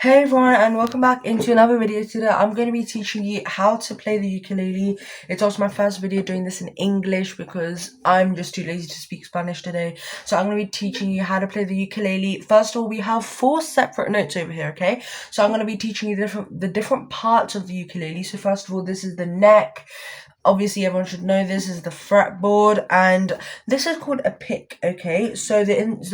Hey everyone, and welcome back into another video. Today I'm going to be teaching you how to play the ukulele. It's also my first video doing this in English because I'm just too lazy to speak Spanish today. So I'm going to be teaching you how to play the ukulele. First of all, we have 4 separate notes over here, okay? So I'm going to be teaching you the different parts of the ukulele. So first of all, this is the neck. Obviously, everyone should know this is the fretboard, and this is called a pick, okay? So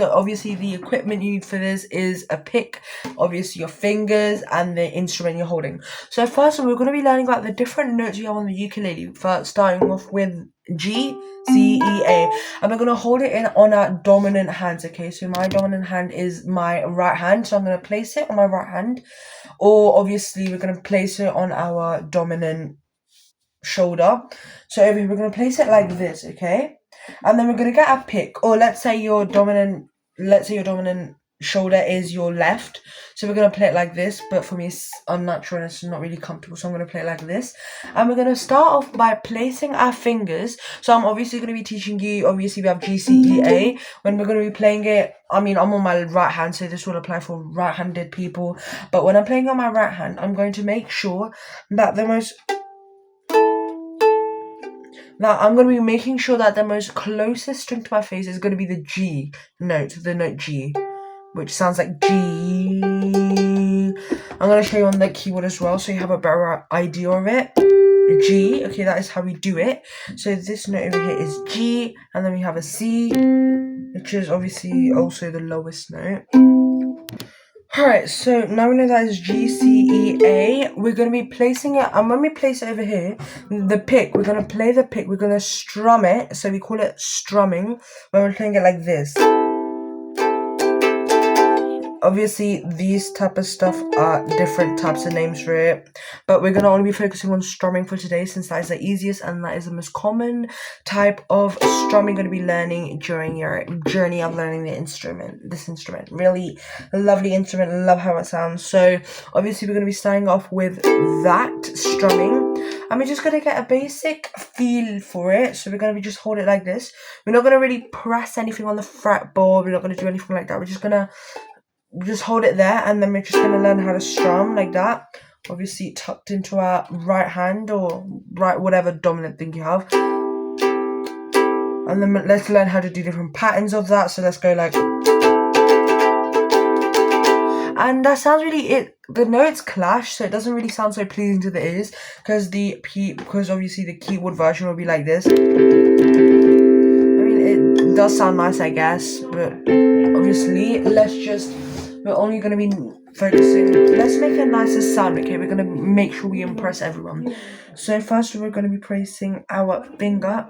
obviously the equipment you need for this is a pick, obviously your fingers, and the instrument you're holding. So first of all, we're going to be learning about the different notes you have on the ukulele. First, starting off with G, C, E, A, and we're going to hold it in on our dominant hands, okay? So my dominant hand is my right hand, so I'm going to place it on my right hand, or obviously we're going to place it on our dominant shoulder. So over here, we're going to place it like this, okay? And then we're going to get a pick, or let's say your dominant shoulder is your left. So we're going to play it like this, but for me, it's unnatural and it's not really comfortable. So I'm going to play it like this. And we're going to start off by placing our fingers. So I'm obviously going to be teaching you, obviously we have G, C, E, A. When we're going to be playing it, I mean, I'm on my right hand, so this will apply for right-handed people. But when I'm playing on my right hand, I'm going to make sure that I'm going to be making sure that the most closest string to my face is going to be the G note, the note G, which sounds like G. I'm going to show you on the keyboard as well, so you have a better idea of it. G, okay, that is how we do it. So this note over here is G, and then we have a C, which is obviously also the lowest note. Alright, so now we know that is G, C, E, A. We're going to be placing it, and when we place it over here, the pick, we're going to play the pick, we're going to strum it, so we call it strumming, when we're playing it like this. Obviously, these type of stuff are different types of names for it, but we're going to only be focusing on strumming for today since that is the easiest and that is the most common type of strumming you're going to be learning during your journey of learning this instrument. Really lovely instrument, love how it sounds. So obviously we're going to be starting off with that strumming, and we're just going to get a basic feel for it. So we're going to be just hold it like this. We're not going to really press anything on the fretboard, we're not going to do anything like that. We're just going to just hold it there, and then we're just going to learn how to strum like that, obviously tucked into our right hand or right whatever dominant thing you have. And then let's learn how to do different patterns of that. So let's go like, and that sounds really, the notes clash, so it doesn't really sound so pleasing to the ears, because obviously the keyboard version will be like this. I mean, it does sound nice, I guess, but obviously we're only going to be focusing, let's make a nicer sound, okay? We're going to make sure we impress everyone. So first we're going to be placing our finger.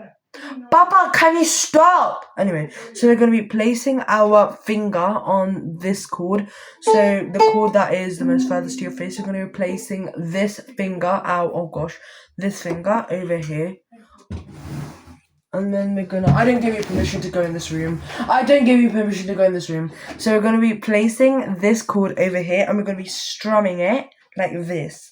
Papa, can you stop? Anyway, so we're going to be placing our finger on this chord. So the chord that is the most furthest to your face, we're going to be placing this finger, this finger over here. And then we're gonna, I don't give you permission to go in this room. So we're gonna be placing this chord over here, and we're gonna be strumming it like this.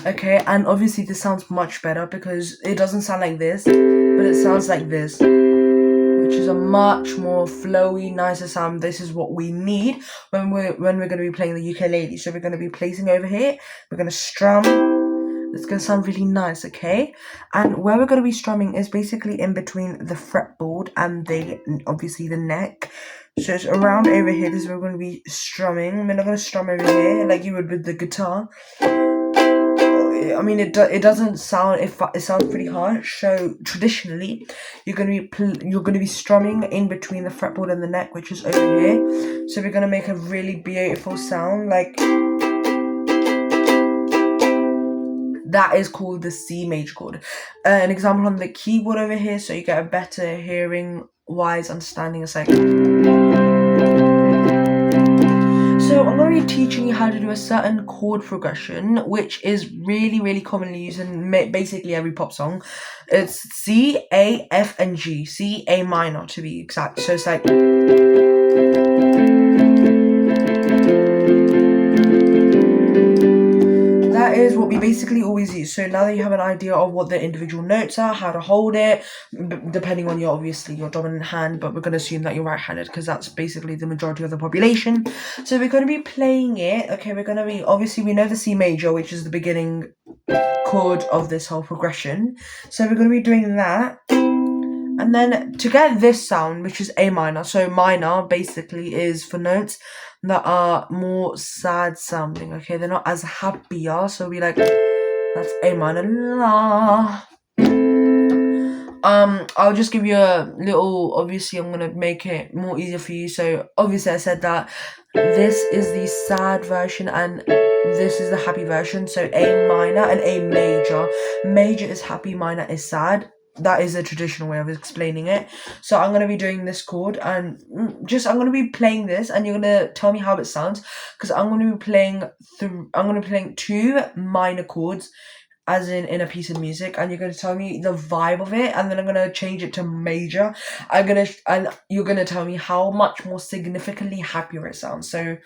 Okay, and obviously this sounds much better because it doesn't sound like this, but it sounds like this, which is a much more flowy, nicer sound. This is what we need when we're gonna be playing the ukulele. So we're gonna be placing over here, we're gonna strum. It's going to sound really nice, okay? And where we're going to be strumming is basically in between the fretboard and obviously the neck. So it's around over here. This is where we're going to be strumming. We're not going to strum over here like you would with the guitar. I mean, it doesn't sound, it sounds pretty harsh. So traditionally, you're going to be strumming in between the fretboard and the neck, which is over here. So we're going to make a really beautiful sound, like that is called the C major chord. An example on the keyboard over here, so you get a better hearing-wise understanding. It's like, so I'm going to be teaching you how to do a certain chord progression, which is really, really commonly used in basically every pop song. It's C, A, F, and G. C, A minor to be exact. So it's like, that is what we basically always use. So now that you have an idea of what the individual notes are, how to hold it, depending on your dominant hand, but we're going to assume that you're right-handed because that's basically the majority of the population. So we're going to be playing it. Okay, we're going to be, obviously we know the C major, which is the beginning chord of this whole progression. So we're going to be doing that. And then to get this sound, which is A minor, so minor basically is for notes that are more sad sounding, okay? They're not as happier, so we like, that's A minor, la. I'll just give you a little, obviously I'm gonna make it more easier for you. So obviously I said that this is the sad version and this is the happy version. So A minor and A major. Major is happy, minor is sad. That is a traditional way of explaining it. So I'm going to be doing this chord and I'm going to be playing this and you're going to tell me how it sounds, because I'm going to be playing two minor chords as in a piece of music, and you're going to tell me the vibe of it, and then I'm going to change it to major. And you're going to tell me how much more significantly happier it sounds. So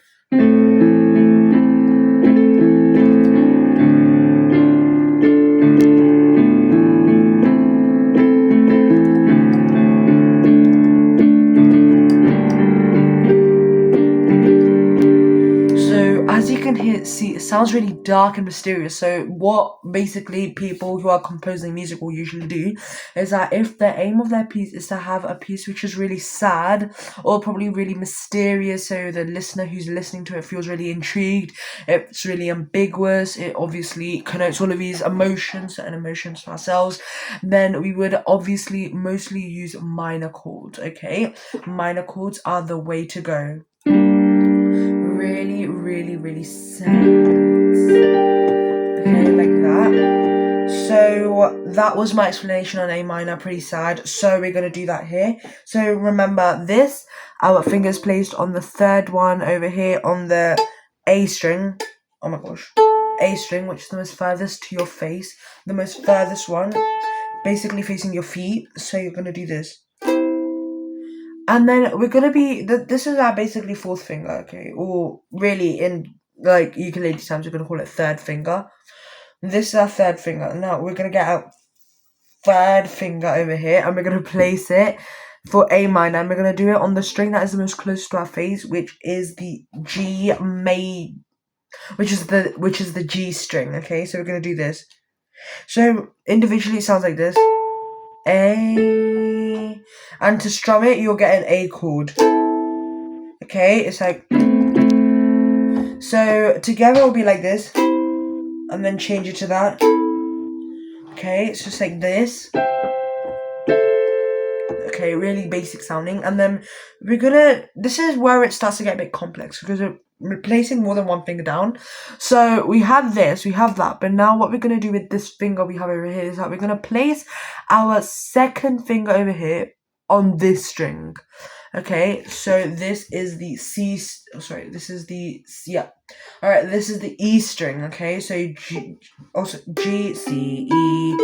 as you can see, it sounds really dark and mysterious. So what basically people who are composing music will usually do is that if the aim of their piece is to have a piece which is really sad or probably really mysterious, so the listener who's listening to it feels really intrigued, it's really ambiguous, it obviously connotes all of these emotions and emotions to ourselves, then we would obviously mostly use minor chords, okay? Minor chords are the way to go. Really, really, really sad. Okay, like that. So that was my explanation on A minor, pretty sad. So we're going to do that here. So remember this, our fingers placed on the third one over here on the A string. Oh my gosh. A string, which is the most furthest to your face. The most furthest one, basically facing your feet. So you're going to do this. And then we're gonna be, this is our basically fourth finger, okay? Or really in like ukulele terms, we're gonna call it third finger. This is our third finger. Now we're gonna get our third finger over here and we're gonna place it for A minor, and we're gonna do it on the string that is the most close to our face, which is the G which is the G string, okay? So we're gonna do this. So individually it sounds like this. A, and to strum it you'll get an A chord. Okay, it's like, so together it'll be like this, and then change it to that. Okay, it's just like this. Okay, really basic sounding, and then this is where it starts to get a bit complex, because we're placing more than one finger down. So we have this, we have that, but now what we're gonna do with this finger we have over here is that we're gonna place our second finger over here on this string. Okay, so this is the C, this is the, yeah. Alright, this is the E string, okay, so G, C, E,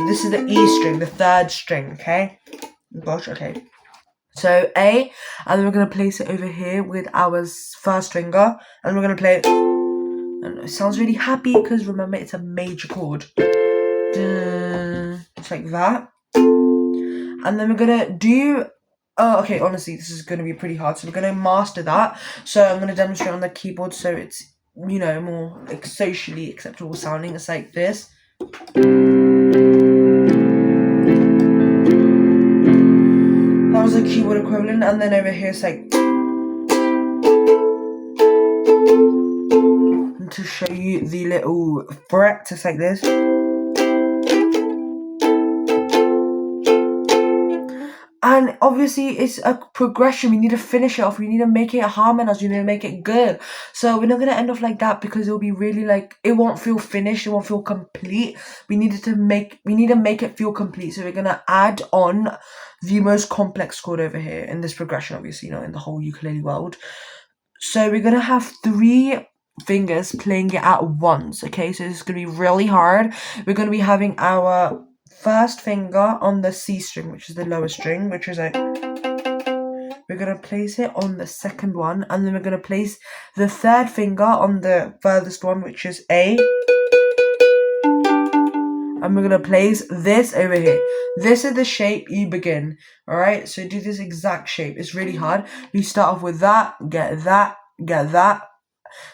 this is the E string, the third string, okay? Gosh, okay. So A, and then we're going to place it over here with our first finger, and we're going to play it, and it sounds really happy, because remember, it's a major chord. It's like that. And then we're going to do, okay, honestly, this is going to be pretty hard, so we're going to master that. So I'm going to demonstrate on the keyboard, so it's, more like socially acceptable sounding. It's like this. That was the keyboard equivalent, and then over here it's like, and to show you the little fret, it's like this. And obviously it's a progression. We need to finish it off. We need to make it harmonize. We need to make it good. So we're not going to end off like that, because it'll be really like, it won't feel finished. It won't feel complete. We need to make it feel complete. So we're going to add on the most complex chord over here in this progression, obviously, in the whole ukulele world. So we're going to have 3 fingers playing it at once. Okay, so this is going to be really hard. We're going to be having our first finger on the C string, which is the lower string, which is like, we're going to place it on the second one, and then we're going to place the third finger on the furthest one, which is A, and we're gonna place this over here. This is the shape you begin. Alright, so do this exact shape. It's really hard. You start off with that, get that, get that.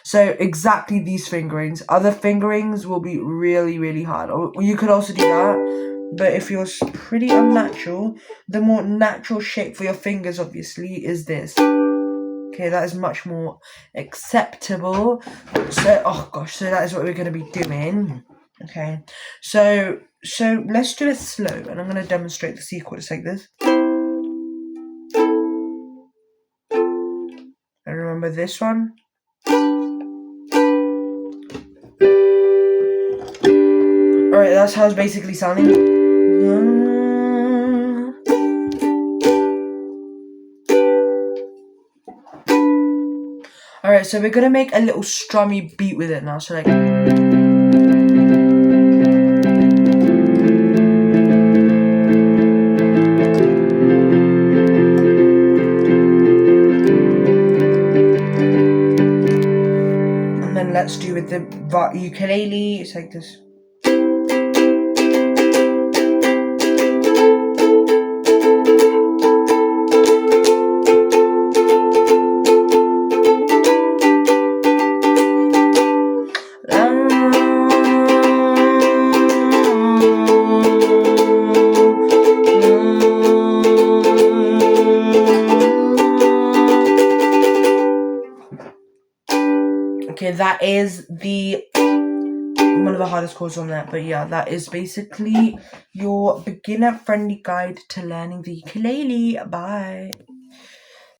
So exactly these fingerings. Other fingerings will be really, really hard. Or you could also do that, but if you're pretty unnatural, the more natural shape for your fingers obviously is this. Okay, that is much more acceptable. So, oh gosh, so that is what we're going to be doing. Okay, so let's do it slow, and I'm going to demonstrate the C chord. It's like this. And remember this one. Alright, that's how it's basically sounding. Alright, so we're gonna make a little strummy beat with it now. So like, and then let's do with the ukulele. It's like this. Okay, that is one of the hardest chords on that, but yeah, that is basically your beginner friendly guide to learning the ukulele. Bye.